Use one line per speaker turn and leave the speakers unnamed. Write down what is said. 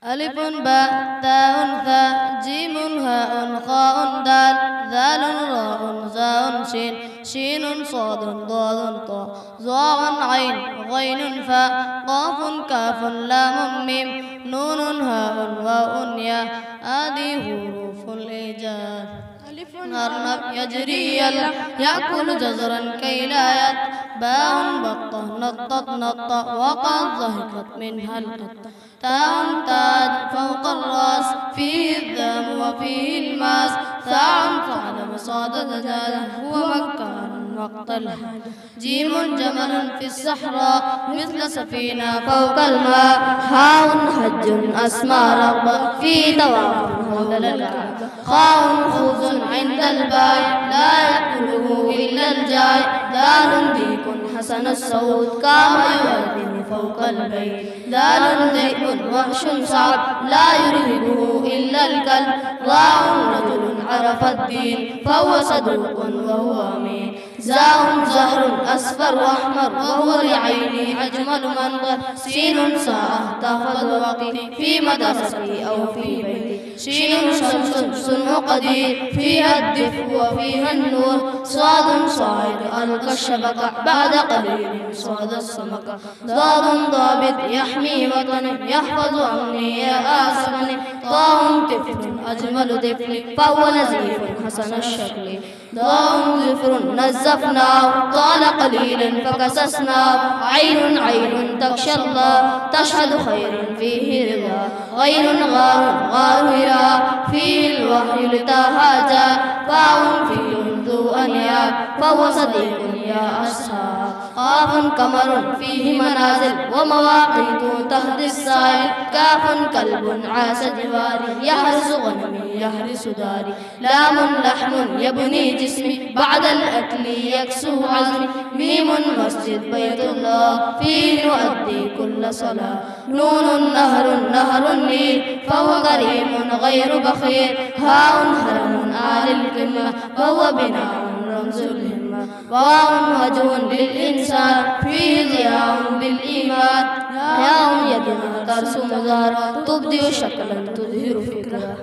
ألف باء تاء ثاء جيم هاء خاء دال ذال راء زاء شين صاد ضاد طاء ظاء عين غين فاء قاف كاف لام ميم نون هاء واء ياء هذه حروف الإيجاز. أرنب يجري يأكل جزرا كي لا باء بطة نطت نطة وقد ضحكت منها القطة. تاء تاج فوق الرأس فيه الذام وفيه الماس. ثاء ثعلب صاد دجاج هو مكان وقت الحاج. جيم جمل في الصحراء مثل سفينة فوق الماء. هاء حج أسمى رب في طواف حول الكعبة. خاء خوذ عند الباء لا يأكله إلا الجاي. دال ديك حسن الصوت كما يؤذن فوق البيت. دال ذئب وحش صعب لا يرهبه إلا الكلب. راء رجل عرف الدين فهو صدوق وهو أمين. زاء زهر أصفر وأحمر وهو لعيني أجمل منظر. سين ساعة تحفظ وقتي في مدرستي أو في بيتي. شين شمس صنع قدير فيها الدفء وفيها النور. صاد صاعد ألقى الشبكة بعد قليل صاد السمكة. ضاد ضابط يحمي وطني يحفظ أمني يا آسفني. طاء طفل أجمل طفل فهو نزيف حسن الشكل. ضاء ظفر نزفناه طال قليلا فكسسناه. عين عين تخشى الله تشهد خيرا فيه رضا. غين غار غار هراء فيه الوحي لتهاجا. فاء فيل ذو أنياب فهو صديق يا أصحاب. قاف قمر فيه منازل ومواقيت تهدي السائل. كاف كلب عاش جواري يحرس غنمي يحرس داري. لام لحم يبني جسمي بعد الأكل يكسو عزمي. ميم مسجد بيت الله فيه نؤدي كل صلاة. نون نهر النيل فهو كريم غير بخيل. هاء هرم آل القمة فهو بناء رمز الهمة. واو وجه للإنسان فيه ضياء بالإيمان. ياء يدنا ترسم زهرا تبدي شكلا تظهر فكرة.